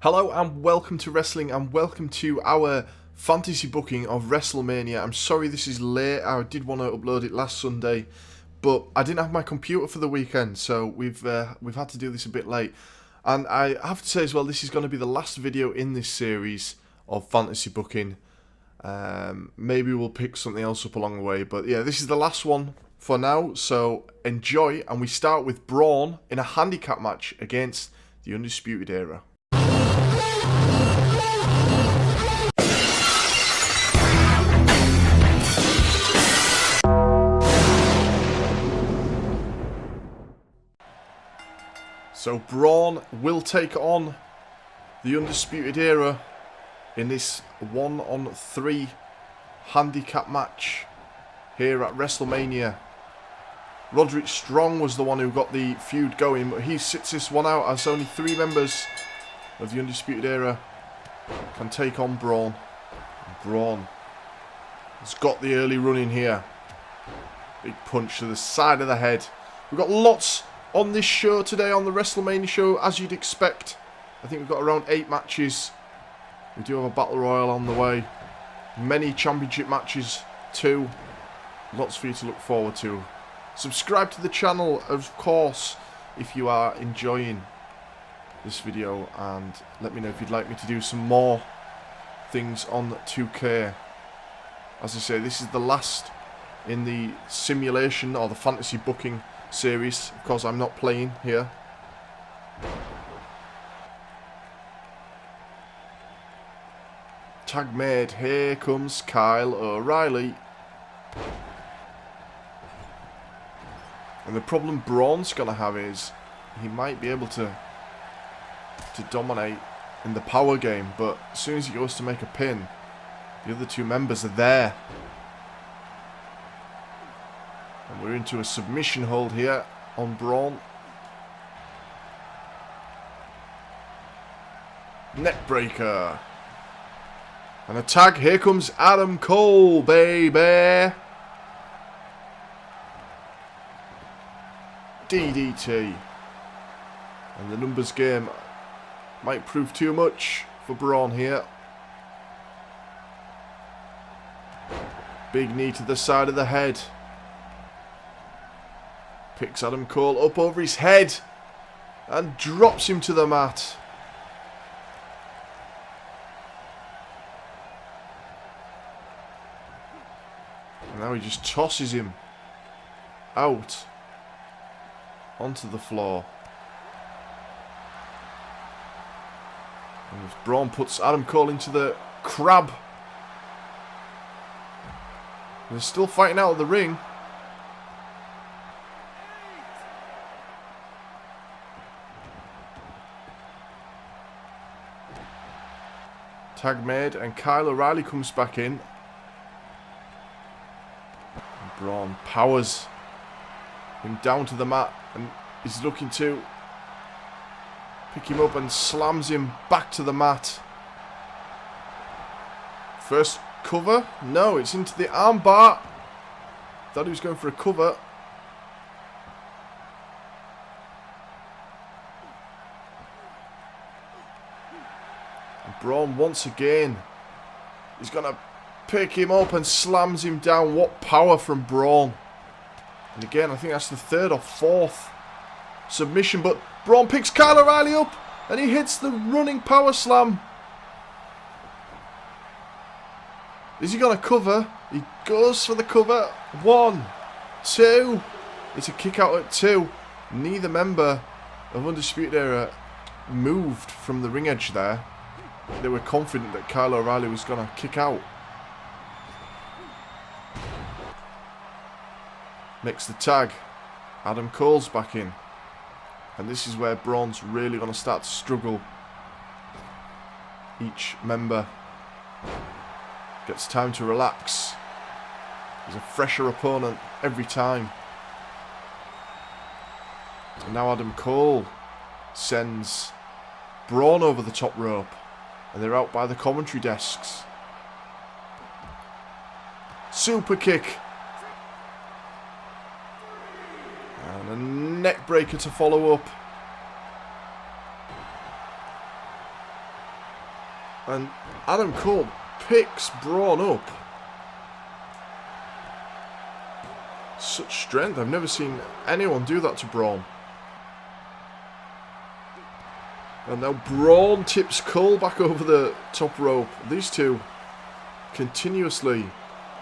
Hello and welcome to Wrestling and welcome to our fantasy booking of WrestleMania. I'm sorry this is late. I did want to upload it last Sunday, but I didn't have my computer for the weekend, so we've had to do this a bit late. And I have to say as well, this is going to be the last video in this series of fantasy booking. Maybe we'll pick something else up along the way, but yeah, this is the last one for now, so enjoy. And we start with Braun in a handicap match against the Undisputed Era. So Braun will take on the Undisputed Era in this 1-on-3 handicap match here at WrestleMania. Roderick Strong was the one who got the feud going, but he sits this one out as only 3 members of the Undisputed Era can take on Braun. Braun has got the early run in here. Big punch to the side of the head. We've got lots on this show today, on the WrestleMania show, as you'd expect. I think we've got around 8 matches. We do have a Battle Royal on the way. Many championship matches too. Lots for you to look forward to. Subscribe to the channel, of course, if you are enjoying this video. And let me know if you'd like me to do some more things on 2K. As I say, this is the last in the simulation or the fantasy booking series. Of course, I'm not playing here. Tag made. Here comes Kyle O'Reilly. And the problem Braun's going to have is he might be able to dominate in the power game, but as soon as he goes to make a pin, the other 2 members are there. And we're into a submission hold here on Braun. Neckbreaker. And a tag. Here comes Adam Cole, baby. DDT. And the numbers game might prove too much for Braun here. Big knee to the side of the head. Picks Adam Cole up over his head and drops him to the mat. And now he just tosses him out onto the floor. And Braun puts Adam Cole into the crab. And they're still fighting out of the ring. Tag made, and Kyle O'Reilly comes back in. And Braun powers him down to the mat and is looking to pick him up and slams him back to the mat. First cover? No, it's into the armbar. Thought he was going for a cover. Braun once again is going to pick him up and slams him down. What power from Braun. And again, I think that's the 3rd or 4th submission. But Braun picks Kyle O'Reilly up and he hits the running power slam. Is he going to cover? He goes for the cover. 1, 2. It's a kick out at 2. Neither member of Undisputed Era moved from the ring edge there. They were confident that Kyle O'Reilly was going to kick out. Makes the tag. Adam Cole's back in. And this is where Braun's really going to start to struggle. Each member gets time to relax. There's a fresher opponent every time. And now Adam Cole sends Braun over the top rope. And they're out by the commentary desks. Super kick. And a neck breaker to follow up. And Adam Cole picks Braun up. Such strength. I've never seen anyone do that to Braun. And now Braun tips Cole back over the top rope. These two continuously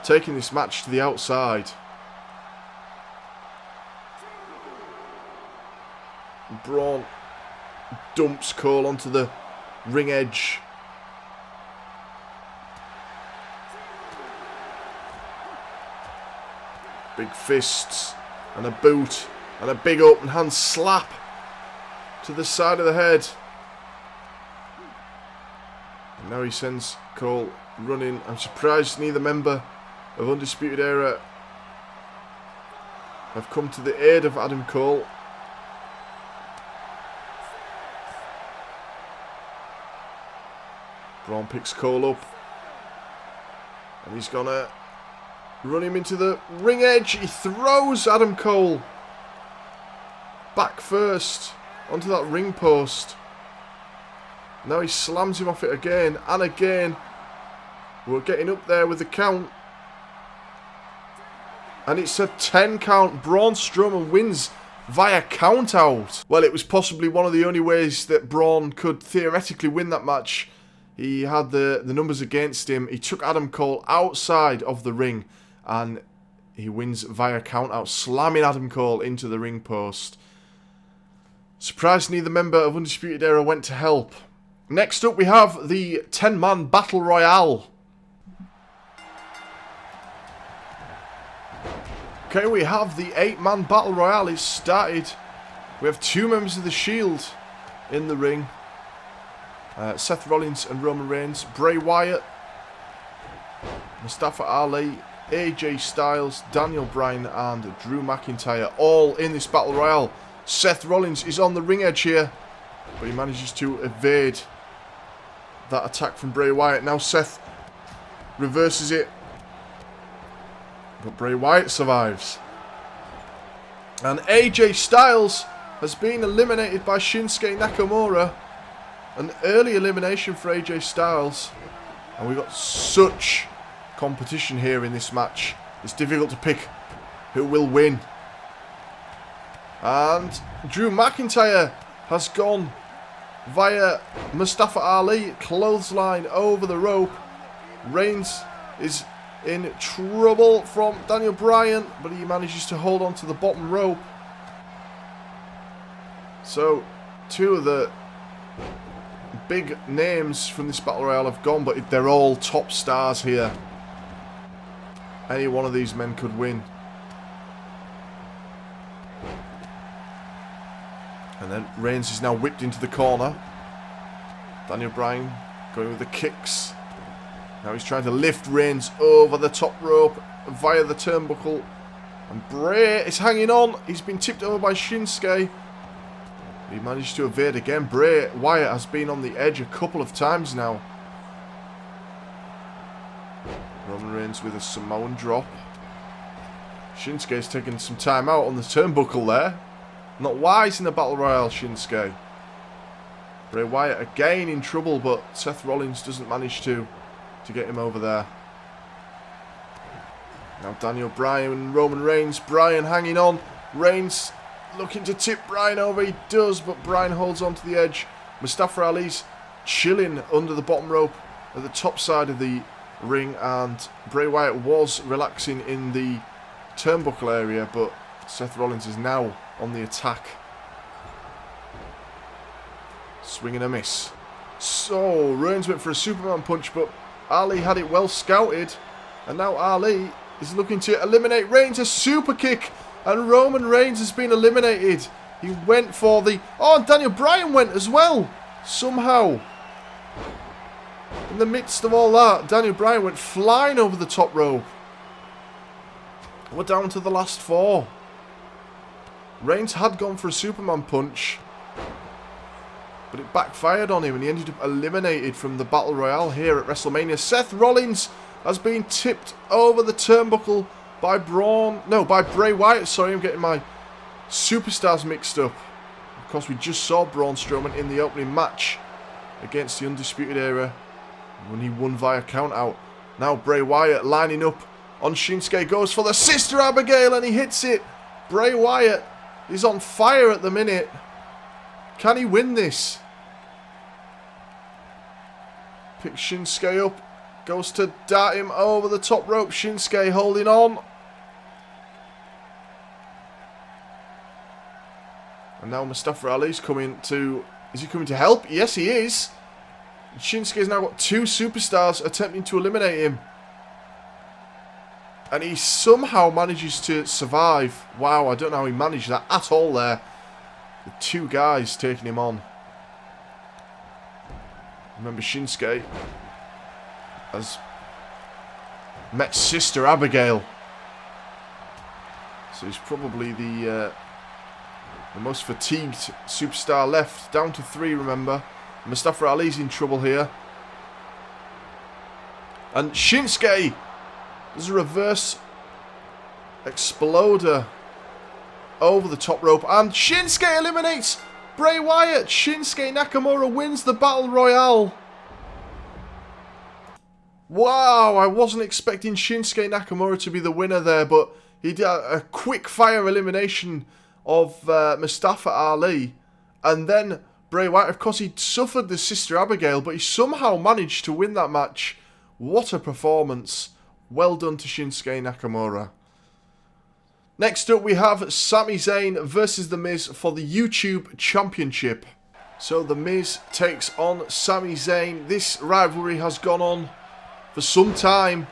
taking this match to the outside. Braun dumps Cole onto the ring edge. Big fists and a boot and a big open hand slap to the side of the head. And now he sends Cole running. I'm surprised neither member of Undisputed Era have come to the aid of Adam Cole. Braun picks Cole up. And he's gonna run him into the ring edge. He throws Adam Cole back first onto that ring post. Now he slams him off it again and again. We're getting up there with the count. And it's a 10 count. Braun Strowman wins via count out. Well, it was possibly one of the only ways that Braun could theoretically win that match. He had the numbers against him. He took Adam Cole outside of the ring. And he wins via count out, slamming Adam Cole into the ring post. Surprised neither member of Undisputed Era went to help. Next up we have the 10-man Battle Royale. Okay, we have the 8-man Battle Royale. It's started. We have 2 members of the Shield in the ring. Seth Rollins and Roman Reigns. Bray Wyatt. Mustafa Ali. AJ Styles, Daniel Bryan and Drew McIntyre all in this Battle Royale. Seth Rollins is on the ring edge here, but he manages to evade that attack from Bray Wyatt. Now Seth reverses it, but Bray Wyatt survives. And AJ Styles has been eliminated by Shinsuke Nakamura. An early elimination for AJ Styles. And we've got such competition here in this match. It's difficult to pick who will win. And Drew McIntyre has gone via Mustafa Ali, clothesline over the rope. Reigns is in trouble from Daniel Bryan, but he manages to hold on to the bottom rope. So 2 of the big names from this Battle Royale have gone, but they're all top stars here. Any one of these men could win. And then Reigns is now whipped into the corner. Daniel Bryan going with the kicks. Now he's trying to lift Reigns over the top rope via the turnbuckle. And Bray is hanging on. He's been tipped over by Shinsuke. He managed to evade again. Bray Wyatt has been on the edge a couple of times now. Roman Reigns with a Samoan drop. Shinsuke's taking some time out on the turnbuckle there. Not wise in the Battle Royale, Shinsuke. Bray Wyatt again in trouble, but Seth Rollins doesn't manage to get him over there. Now Daniel Bryan and Roman Reigns. Bryan hanging on. Reigns looking to tip Bryan over. He does, but Bryan holds on to the edge. Mustafa Ali's chilling under the bottom rope at the top side of the ring, and Bray Wyatt was relaxing in the turnbuckle area, but Seth Rollins is now on the attack. Swing and a miss. So Reigns went for a Superman punch, but Ali had it well scouted, and now Ali is looking to eliminate Reigns. A super kick, and Roman Reigns has been eliminated. He went for the... Oh, and Daniel Bryan went as well, somehow. In the midst of all that, Daniel Bryan went flying over the top rope. We're down to the last 4. Reigns had gone for a Superman punch, but it backfired on him and he ended up eliminated from the Battle Royale here at WrestleMania. Seth Rollins has been tipped over the turnbuckle by Bray Wyatt. Sorry, I'm getting my superstars mixed up. Of course, we just saw Braun Strowman in the opening match against the Undisputed Era when he won via count out. Now Bray Wyatt lining up on Shinsuke, goes for the Sister Abigail and he hits it. Bray Wyatt is on fire at the minute. Can he win this? Picks Shinsuke up, goes to dart him over the top rope. Shinsuke holding on. And now Mustafa Ali's coming to... Is he coming to help? Yes, he is. Shinsuke's now got 2 superstars attempting to eliminate him. And he somehow manages to survive. Wow, I don't know how he managed that at all there. The 2 guys taking him on. Remember, Shinsuke has met Sister Abigail. So he's probably the most fatigued superstar left. Down to 3, remember. Mustafa Ali's in trouble here. And Shinsuke does a reverse exploder over the top rope. And Shinsuke eliminates Bray Wyatt. Shinsuke Nakamura wins the Battle Royale. Wow, I wasn't expecting Shinsuke Nakamura to be the winner there, but he did a quick fire elimination of Mustafa Ali. And then Bray Wyatt, of course, he suffered the Sister Abigail, but he somehow managed to win that match. What a performance. Well done to Shinsuke Nakamura. Next up, we have Sami Zayn versus The Miz for the YouTube Championship. So The Miz takes on Sami Zayn. This rivalry has gone on for some time.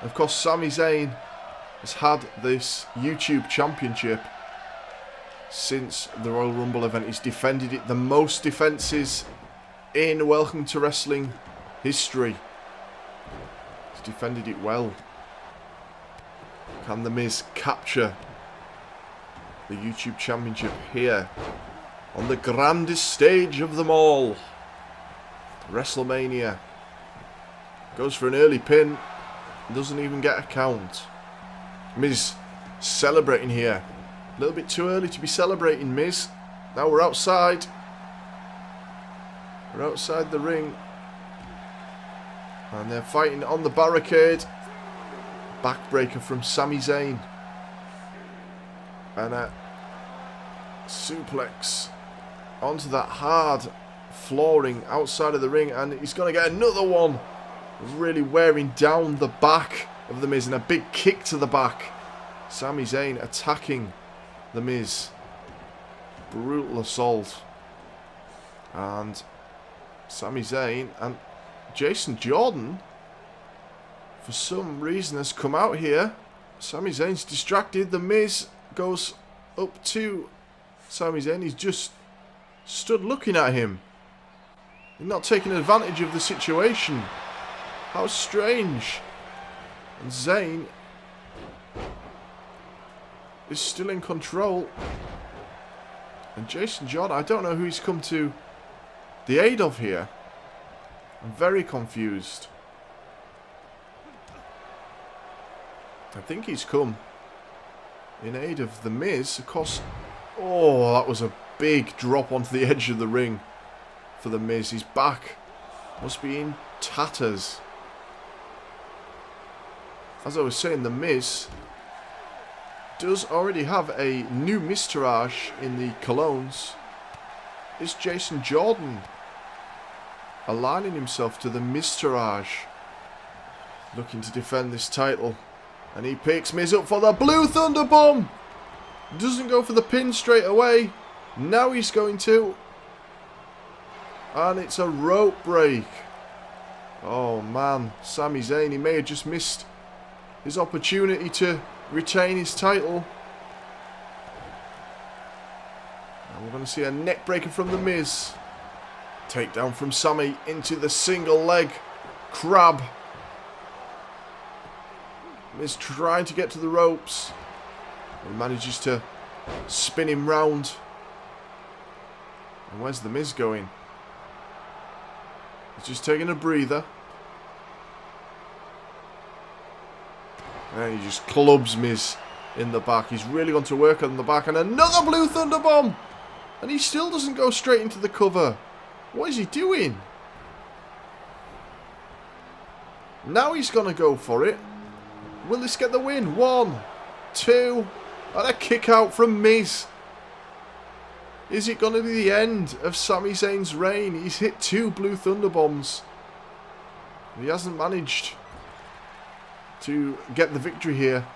Of course, Sami Zayn has had this YouTube Championship since the Royal Rumble event. He's defended it the most defenses in Welcome to Wrestling history. He's defended it well. Can The Miz capture the YouTube Championship here on the grandest stage of them all? WrestleMania. Goes for an early pin. Doesn't even get a count. Miz celebrating here. A little bit too early to be celebrating, Miz. Now we're outside. We're outside the ring. And they're fighting on the barricade. Backbreaker from Sami Zayn. And a suplex onto that hard flooring outside of the ring. And he's going to get another one. Really wearing down the back of The Miz. And a big kick to the back. Sami Zayn attacking The Miz. Brutal assault. And Sami Zayn and Jason Jordan, for some reason, has come out here. Sami Zayn's distracted. The Miz goes up to Sami Zayn. He's just stood looking at him. He's not taking advantage of the situation. How strange. And Zayn is still in control. And Jason Jordan, I don't know who he's come to the aid of here. I'm very confused. I think he's come in aid of The Miz. Of course, oh, that was a big drop onto the edge of the ring for The Miz. His back must be in tatters. As I was saying, The Miz does already have a new Miztourage in the colognes. It's Jason Jordan aligning himself to the Miztourage, looking to defend this title. And he picks Miz up for the Blue Thunder Bomb. Doesn't go for the pin straight away. Now he's going to. And it's a rope break. Oh man, Sami Zayn, he may have just missed his opportunity to retain his title. And we're going to see a neck breaker from The Miz. Takedown from Sami into the single leg crab. Miz trying to get to the ropes. He manages to spin him round. And where's The Miz going? He's just taking a breather. And he just clubs Miz in the back. He's really going to work on the back. And another Blue Thunder Bomb. And he still doesn't go straight into the cover. What is he doing? Now he's going to go for it. Will this get the win? 1, 2, and a kick out from Miz. Is it going to be the end of Sami Zayn's reign? He's hit 2 Blue Thunder Bombs. He hasn't managed to get the victory here.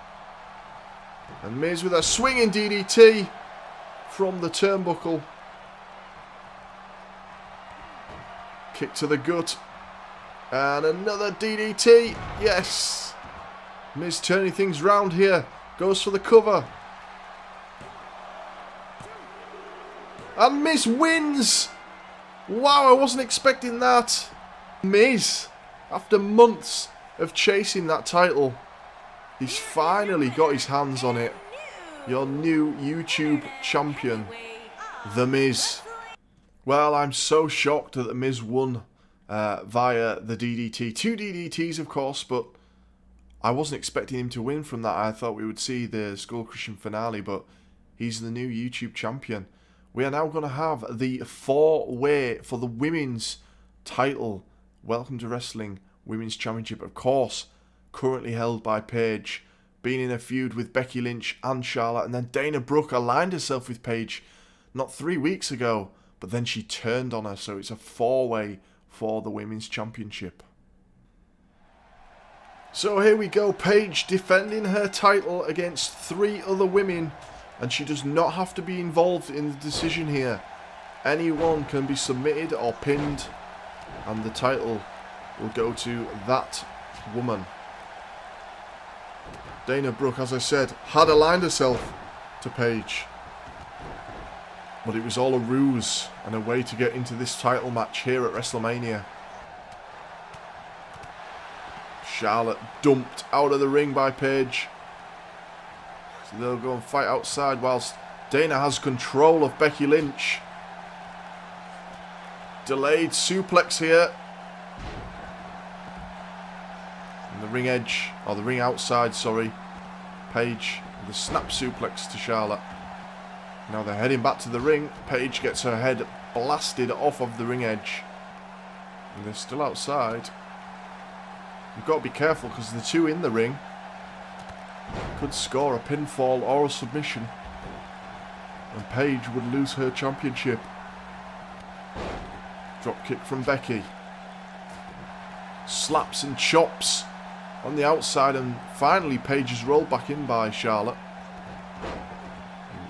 And Miz with a swinging DDT from the turnbuckle. Kick to the gut. And another DDT. Yes. Miz turning things round here. Goes for the cover. And Miz wins. Wow, I wasn't expecting that. Miz, after months of chasing that title, he's finally got his hands on it. Your new YouTube champion, The Miz. Well, I'm so shocked that The Miz won via the DDT. 2 DDTs, of course, but I wasn't expecting him to win from that. I thought we would see the Skull Crushing finale, but he's the new YouTube champion. We are now going to have the 4-way for the women's title. Welcome to Wrestling Women's Championship, of course, currently held by Paige, being in a feud with Becky Lynch and Charlotte, and then Dana Brooke aligned herself with Paige not 3 weeks ago, but then she turned on her, so it's a 4-way for the Women's Championship. So here we go, Paige defending her title against 3 other women, and she does not have to be involved in the decision here. Anyone can be submitted or pinned, and the title will go to that woman. Dana Brooke, as I said, had aligned herself to Paige, but it was all a ruse and a way to get into this title match here at WrestleMania. Charlotte dumped out of the ring by Paige. So they'll go and fight outside whilst Dana has control of Becky Lynch. Delayed suplex here. And the ring edge, or the ring outside, sorry. Paige with a snap suplex to Charlotte. Now they're heading back to the ring. Paige gets her head blasted off of the ring edge. And they're still outside. You've got to be careful because the 2 in the ring could score a pinfall or a submission. And Paige would lose her championship. Drop kick from Becky. Slaps and chops on the outside, and finally Paige is rolled back in by Charlotte.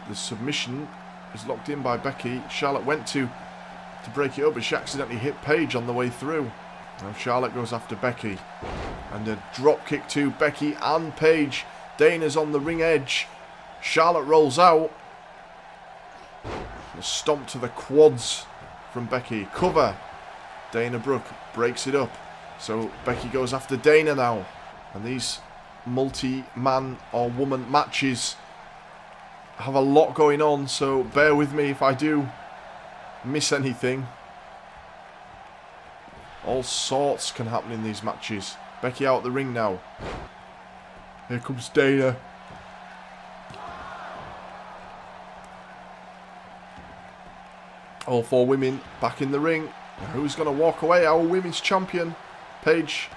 The submission is locked in by Becky. Charlotte went to break it up, but she accidentally hit Paige on the way through. Now Charlotte goes after Becky. And a drop kick to Becky and Paige. Dana's on the ring edge. Charlotte rolls out. A stomp to the quads from Becky. Cover. Dana Brooke breaks it up. So Becky goes after Dana now. And these multi-man or woman matches have a lot going on, so bear with me if I do miss anything. All sorts can happen in these matches. Becky out the ring now. Here comes Dana. All 4 women back in the ring. Now who's going to walk away? Our women's champion, Paige,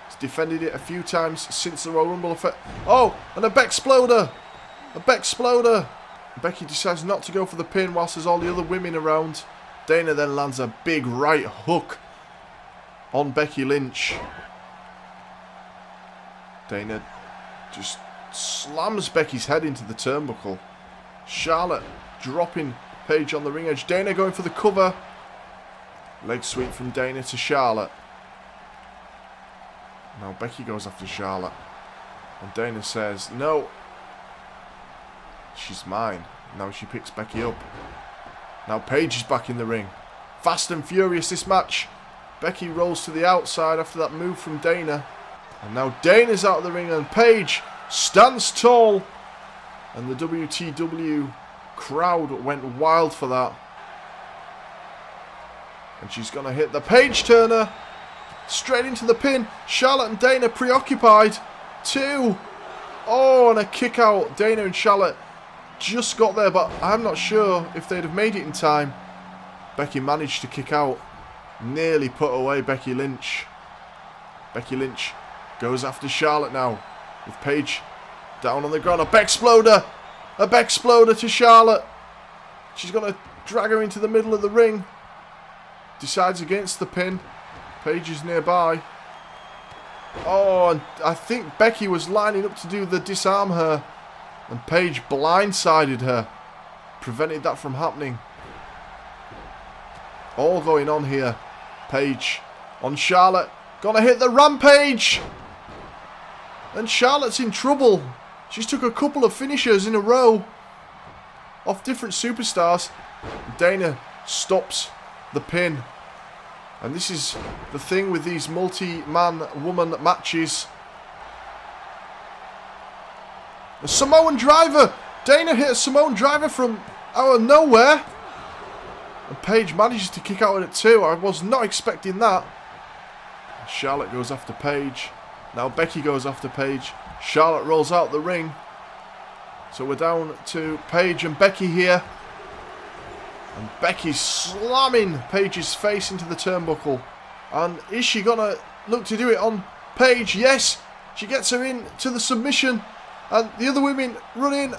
has defended it a few times since the Royal Rumble effect. Oh, and a Bexploder! A Bexploder! Becky decides not to go for the pin whilst there's all the other women around. Dana then lands a big right hook on Becky Lynch. Dana just slams Becky's head into the turnbuckle. Charlotte dropping Paige on the ring edge. Dana going for the cover. Leg sweep from Dana to Charlotte. Now Becky goes after Charlotte. And Dana says, no. She's mine. Now she picks Becky up. Now Paige is back in the ring. Fast and furious this match. Becky rolls to the outside after that move from Dana. And now Dana's out of the ring and Paige stands tall. And the WTW crowd went wild for that. And she's going to hit the Paige Turner. Straight into the pin. Charlotte and Dana preoccupied. 2. Oh, and a kick out. Dana and Charlotte just got there, but I'm not sure if they'd have made it in time. Becky managed to kick out. Nearly put away Becky Lynch. Becky Lynch Goes after Charlotte now. With Paige down on the ground. A Bexploder. A Bexploder to Charlotte. She's going to drag her into the middle of the ring. Decides against the pin. Paige is nearby. Oh, and I think Becky was lining up to do the disarm her. And Paige blindsided her. Prevented that from happening. All going on here. Paige on Charlotte. Gonna hit the Rampage. And Charlotte's in trouble. She's took a couple of finishers in a row. Off different superstars. Dana stops the pin. And this is the thing with these multi-man woman matches. A Samoan driver. Dana hit a Samoan driver from out of nowhere. And Paige manages to kick out at it too. I was not expecting that. Charlotte goes after Paige. Now Becky goes after Paige. Charlotte rolls out the ring. So we're down to Paige and Becky here. And Becky's slamming Paige's face into the turnbuckle. And is she going to look to do it on Paige? Yes. She gets her in to the submission. And the other women run in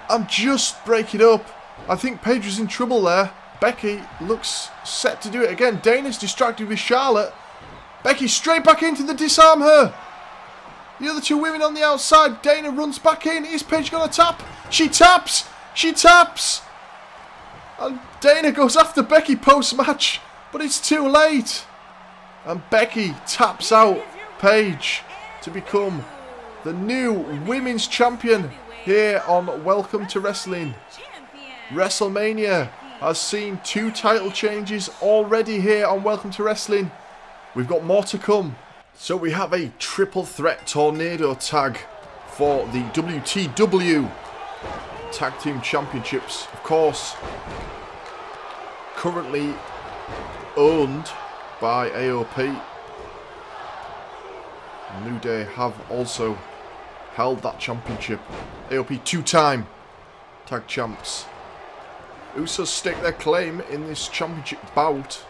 and just break it up. I think Paige was in trouble there. Becky looks set to do it again. Dana's distracted with Charlotte. Becky straight back into the disarm her. The other two women on the outside. Dana runs back in. Is Paige going to tap? She taps. She taps. And Dana goes after Becky post-match. But it's too late. And Becky taps out Paige to become the new women's champion here on Welcome to Wrestling. WrestleMania has seen 2 title changes already here on Welcome to Wrestling. We've got more to come. So we have a triple threat tornado tag for the WTW Tag Team Championships. Of course, currently owned by AOP. New Day have also held that championship. AOP 2-time tag champs. Usos stake their claim in this championship bout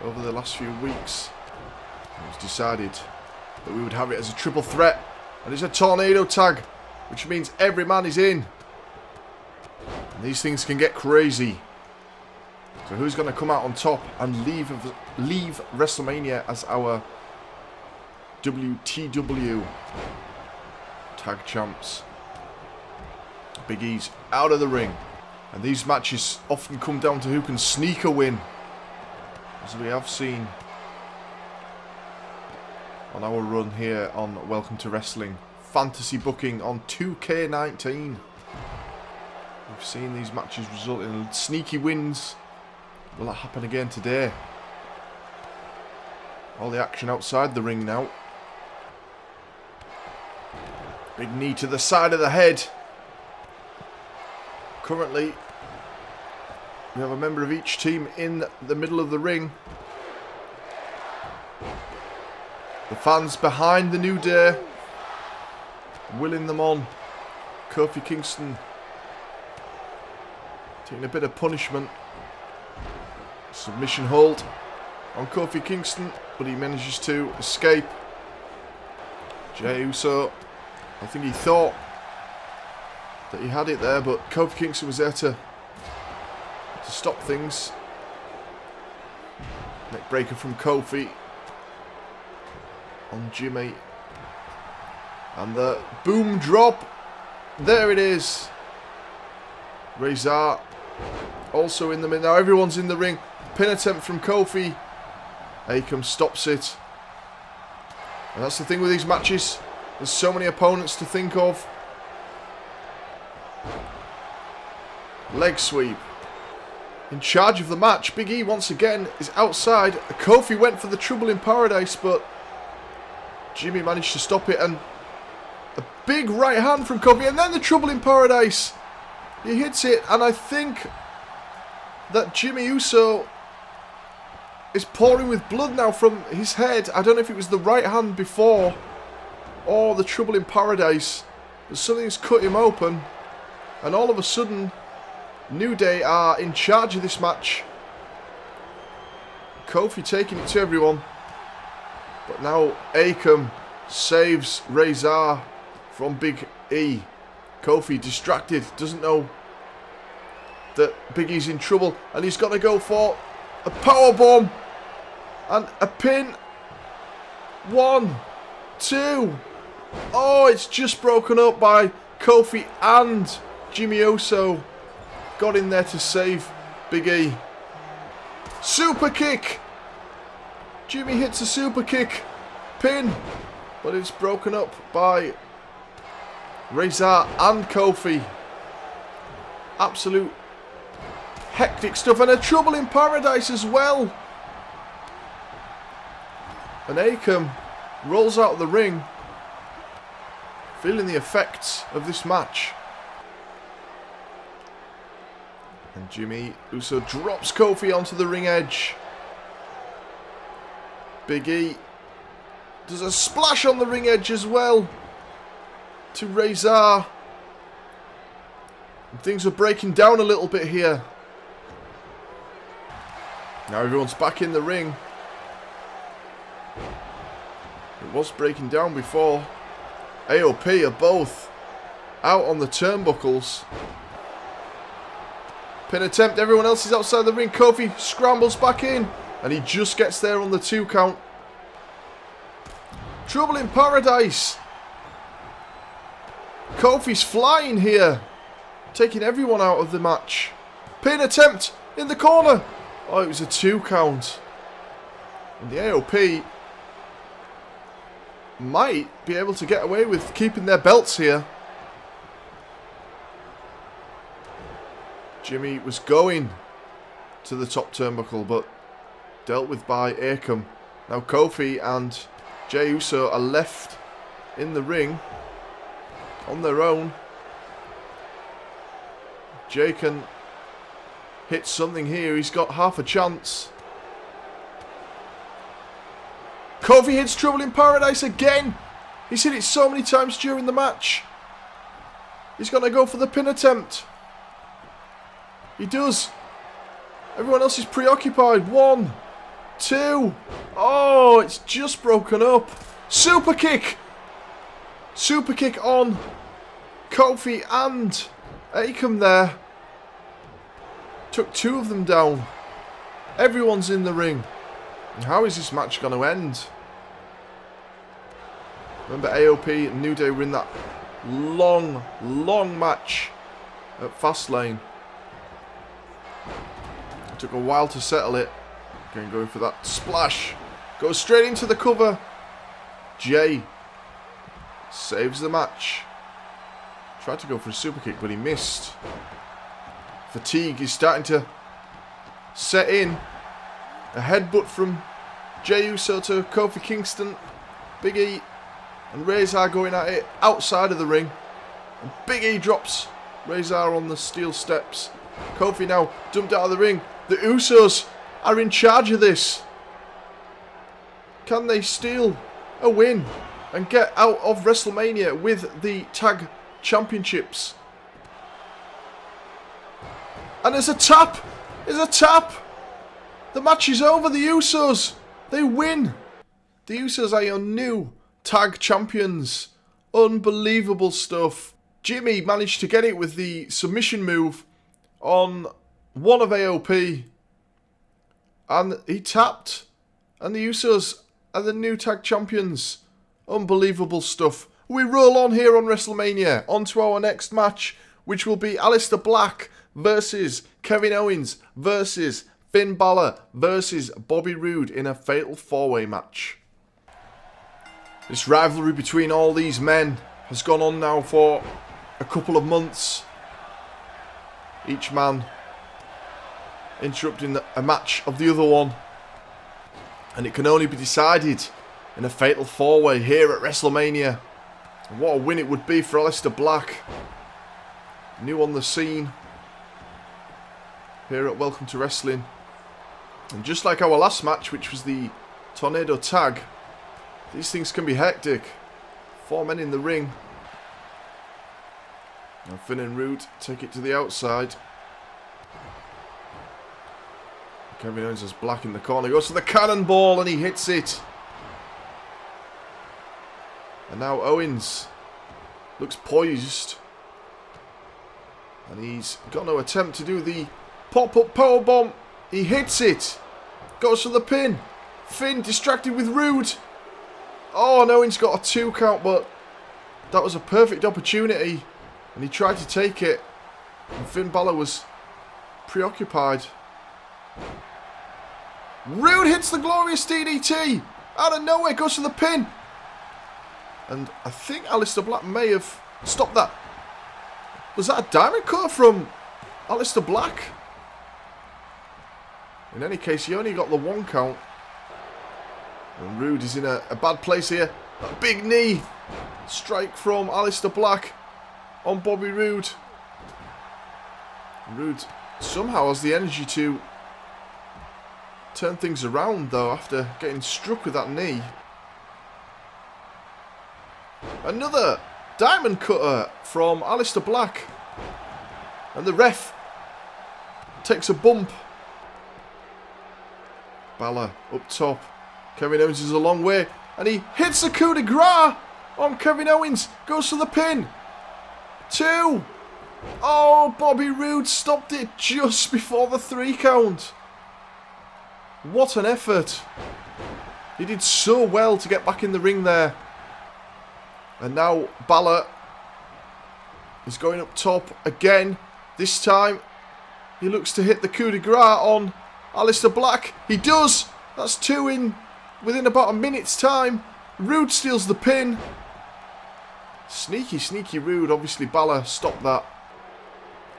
over the last few weeks. It was decided that we would have it as a triple threat. And it's a tornado tag, which means every man is in. And these things can get crazy. So who's going to come out on top and leave WrestleMania as our WTW tag champs? Big E's out of the ring. And these matches often come down to who can sneak a win, as we have seen on our run here on Welcome to Wrestling. Fantasy booking on 2K19. We've seen these matches result in sneaky wins. Will that happen again today? All the action outside the ring now. Big knee to the side of the head. Currently, we have a member of each team in the middle of the ring. The fans behind the New Day, willing them on. Kofi Kingston taking a bit of punishment. Submission hold on Kofi Kingston, but he manages to escape. Jey Uso, I think he thought that he had it there, but Kofi Kingston was there to stop things. Neck breaker from Kofi on Jimmy. And the boom drop. There it is. Razor also in the middle. Now everyone's in the ring. Pin attempt from Kofi. Akam stops it. And that's the thing with these matches. There's so many opponents to think of. Leg sweep. In charge of the match, Big E once again is outside. Kofi went for the Trouble in Paradise, but Jimmy managed to stop it. And a big right hand from Kofi, and then the Trouble in Paradise. He hits it, and I think that Jimmy Uso is pouring with blood now from his head. I don't know if it was the right hand before or the Trouble in Paradise, but something's cut him open, and all of a sudden New Day are in charge of this match. Kofi taking it to everyone, but now Akam saves Razor from Big E. Kofi distracted, doesn't know that Big E's in trouble, and he's got to go for a powerbomb and a pin. 1, 2. Oh, it's just broken up by Kofi, and Jimmy Uso got in there to save Big E. Super kick. Jimmy hits a super kick. Pin. But it's broken up by Razor and Kofi. Absolute hectic stuff. And a Trouble in Paradise as well. And Akam rolls out of the ring, feeling the effects of this match. And Jimmy Uso drops Kofi onto the ring edge. Big E does a splash on the ring edge as well to Razor. And things are breaking down a little bit here. Now everyone's back in the ring. It was breaking down before. AOP are both out on the turnbuckles. Pin attempt, everyone else is outside the ring. Kofi scrambles back in, and he just gets there on the 2 count. Trouble in Paradise. Kofi's flying here, taking everyone out of the match. Pin attempt in the corner. Oh, it was a 2 count. And the AOP might be able to get away with keeping their belts here. Jimmy was going to the top turnbuckle, but dealt with by Akam. Now Kofi and Jey Uso are left in the ring on their own. Jey can hit something here. He's got half a chance. Kofi hits Trouble in Paradise again. He's hit it so many times during the match. He's going to go for the pin attempt. He does. Everyone else is preoccupied. 1, 2. Oh, it's just broken up. Super kick. Super kick on Kofi and Akam there. Took 2 of them down. Everyone's in the ring. And how is this match going to end? Remember, AOP and New Day were in that long, long match at Fastlane. It took a while to settle it. Again, going for that splash. Goes straight into the cover. Jey saves the match. Tried to go for a super kick, but he missed. Fatigue is starting to set in. A headbutt from Jey Uso to Kofi Kingston. Big E and Razor going at it outside of the ring. And Big E drops Razor on the steel steps. Kofi now dumped out of the ring. The Usos are in charge of this. Can they steal a win and get out of WrestleMania with the tag championships? And there's a tap. There's a tap. The match is over. The Usos, they win. The Usos are your new tag champions. Unbelievable stuff. Jimmy managed to get it with the submission move on one of AOP. And he tapped. And the Usos are the new tag champions. Unbelievable stuff. We roll on here on WrestleMania. On to our next match, which will be Aleister Black versus Kevin Owens versus Finn Balor versus Bobby Roode in a fatal 4-way match. This rivalry between all these men has gone on now for a couple of months. Each man interrupting a match of the other one. And it can only be decided in a fatal 4-way here at WrestleMania. And what a win it would be for Aleister Black. New on the scene here at Welcome to Wrestling. And just like our last match, which was the Tornado Tag, these things can be hectic. 4 men in the ring. Now Finn and Roode take it to the outside. Kevin Owens has Black in the corner. He goes for the cannonball and he hits it. And now Owens looks poised. And he's got no attempt to do the pop-up powerbomb. He hits it. Goes for the pin. Finn distracted with Rude. Oh, and Owens got a 2 count, but that was a perfect opportunity. And he tried to take it. And Finn Balor was preoccupied. Rude hits the glorious DDT. Out of nowhere, goes for the pin. And I think Aleister Black may have stopped that. Was that a diamond cutter from Aleister Black? In any case, he only got the 1 count. And Rude is in a bad place here. A big knee strike from Aleister Black on Bobby Roode. Roode somehow has the energy to turn things around, though, after getting struck with that knee. Another diamond cutter from Aleister Black. And the ref takes a bump. Balor up top. Kevin Owens is a long way. And he hits the coup de grace on Kevin Owens. Goes for the pin. 2. Oh, Bobby Roode stopped it just before the 3 count. What an effort. He did so well to get back in the ring there. And now Balor is going up top again. This time he looks to hit the coup de grace on Aleister Black. He does. That's 2 in within about a minute's time. Roode steals the pin. Sneaky, sneaky Roode. Obviously Balor stopped that.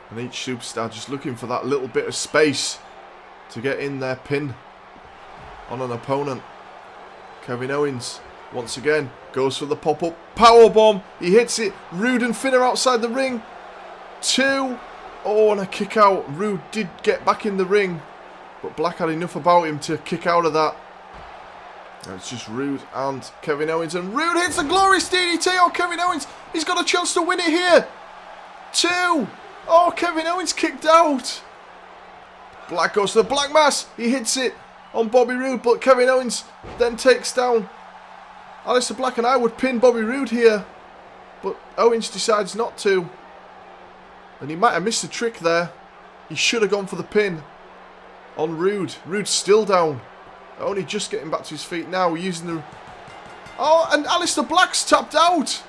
And each superstar just looking for that little bit of space to get in their pin on an opponent. Kevin Owens once again goes for the pop-up powerbomb. He hits it. Roode and Finn are outside the ring. 2. Oh, and a kick out. Roode did get back in the ring, but Black had enough about him to kick out of that. Now it's just Roode and Kevin Owens. And Roode hits the glorious DDT on Kevin Owens. He's got a chance to win it here. 2. Oh, Kevin Owens kicked out. Black goes to the Black Mass. He hits it on Bobby Roode, but Kevin Owens then takes down Aleister Black, and I would pin Bobby Roode here, but Owens decides not to. And he might have missed a trick there. He should have gone for the pin on Roode. Roode's still down. Only just getting back to his feet now, using the... Oh, and Aleister Black's tapped out.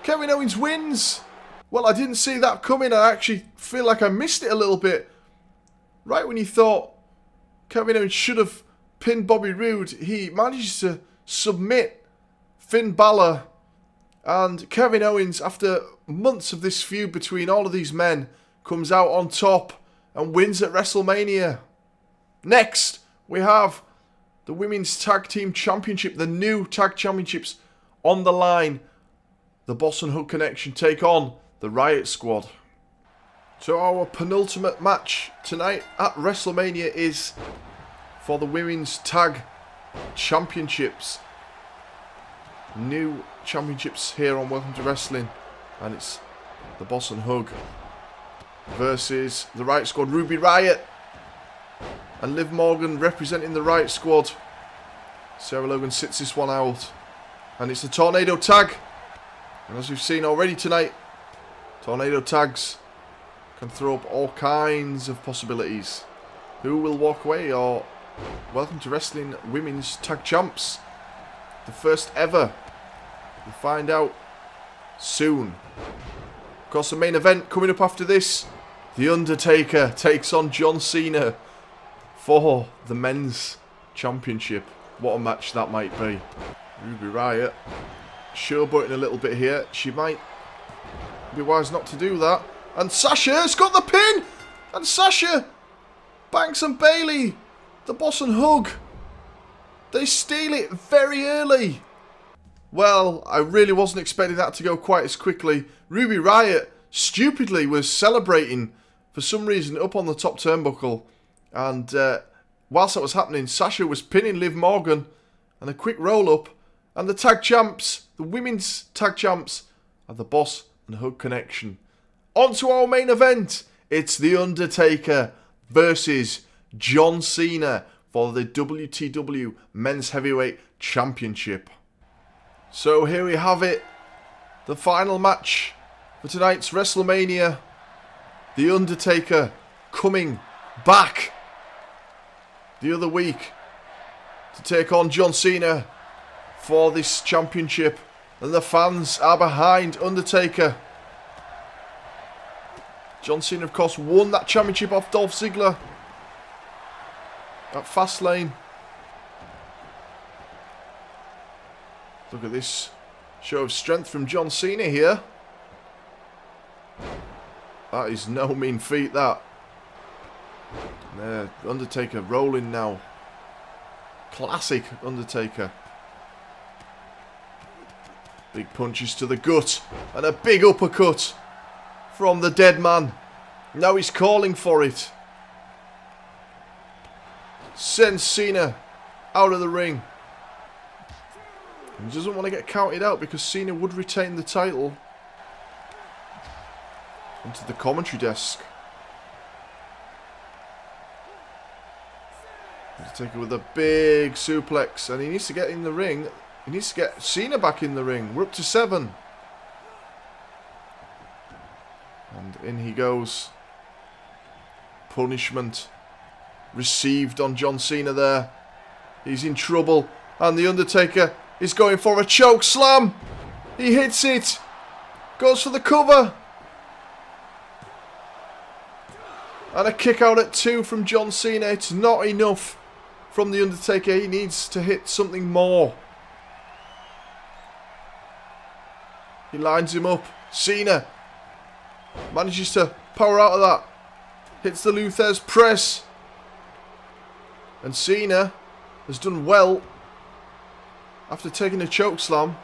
Kevin Owens wins. Well, I didn't see that coming. I actually feel like I missed it a little bit. Right when you thought Kevin Owens should have pinned Bobby Roode, he manages to submit Finn Balor. And Kevin Owens, after months of this feud between all of these men, comes out on top and wins at WrestleMania. Next, we have the Women's Tag Team Championship, the new Tag Championships on the line. The Boss and Hook Connection take on the Riot Squad. So our penultimate match tonight at WrestleMania is for the Women's Tag Championships. New championships here on Welcome to Wrestling. And it's the Boss and Hug versus the Riot Squad. Ruby Riott and Liv Morgan representing the Riot Squad. Sarah Logan sits this one out. And it's the Tornado Tag. And as we've seen already tonight, Tornado Tags can throw up all kinds of possibilities. Who will walk away, or Welcome to Wrestling Women's Tag Champs? The first ever. We'll find out soon. Of course, the main event coming up after this. The Undertaker takes on John Cena for the Men's Championship. What a match that might be. Ruby Riott showboating a little bit here. She might be wise not to do that. And Sasha's got the pin! And Sasha, Banks and Bayley, the Boss and Hug, they steal it very early. Well, I really wasn't expecting that to go quite as quickly. Ruby Riott stupidly was celebrating for some reason up on the top turnbuckle. And whilst that was happening, Sasha was pinning Liv Morgan. And a quick roll-up. And the tag champs, the women's tag champs, are the Boss and Hug Connection. On to our main event. It's The Undertaker versus John Cena for the WTW Men's Heavyweight Championship. So here we have it. The final match for tonight's WrestleMania. The Undertaker coming back the other week to take on John Cena for this championship. And the fans are behind Undertaker. John Cena, of course, won that championship off Dolph Ziggler at Fastlane. Look at this show of strength from John Cena here. That is no mean feat, that. There, Undertaker rolling now. Classic Undertaker. Big punches to the gut and a big uppercut from the dead man. Now he's calling for it. Sends Cena out of the ring. He doesn't want to get counted out because Cena would retain the title. Into the commentary desk. Undertaker with a big suplex, and he needs to get in the ring. He needs to get Cena back in the ring. We're up to 7. And in he goes. Punishment received on John Cena there. He's in trouble. And the Undertaker is going for a choke slam. He hits it. Goes for the cover. And a kick out at 2 from John Cena. It's not enough from the Undertaker. He needs to hit something more. He lines him up. Cena manages to power out of that. Hits the Luther's press. And Cena has done well after taking a choke slam.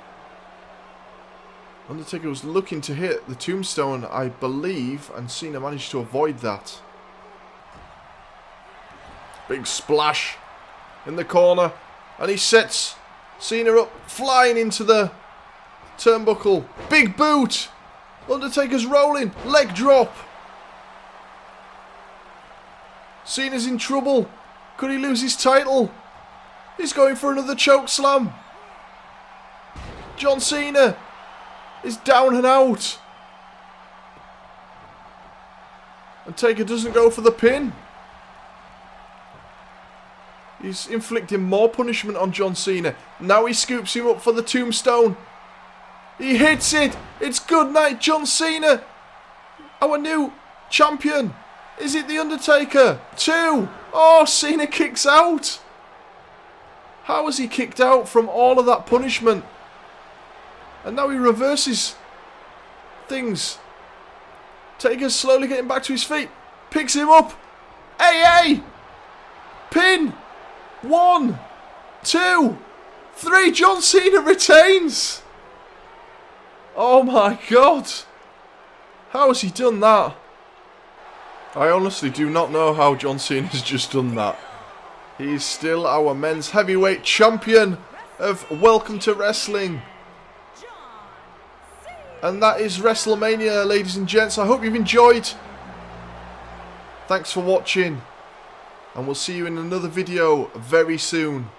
Undertaker was looking to hit the tombstone, I believe, and Cena managed to avoid that. Big splash in the corner, and he sets Cena up, flying into the turnbuckle. Big boot. Undertaker's rolling. Leg drop. Cena's in trouble. Could he lose his title? He's going for another choke slam. John Cena is down and out. And Taker doesn't go for the pin. He's inflicting more punishment on John Cena. Now he scoops him up for the tombstone. He hits it. It's good night, John Cena. Our new champion. Is it The Undertaker? 2. Oh, Cena kicks out. How has he kicked out from all of that punishment? And now he reverses things. Taker's slowly getting back to his feet. Picks him up. Hey! Pin. 1, 2, 3. John Cena retains. Oh my God. How has he done that? I honestly do not know how John Cena's just done that. He's still our men's heavyweight champion of Welcome to Wrestling. And that is WrestleMania, ladies and gents. I hope you've enjoyed. Thanks for watching. And we'll see you in another video very soon.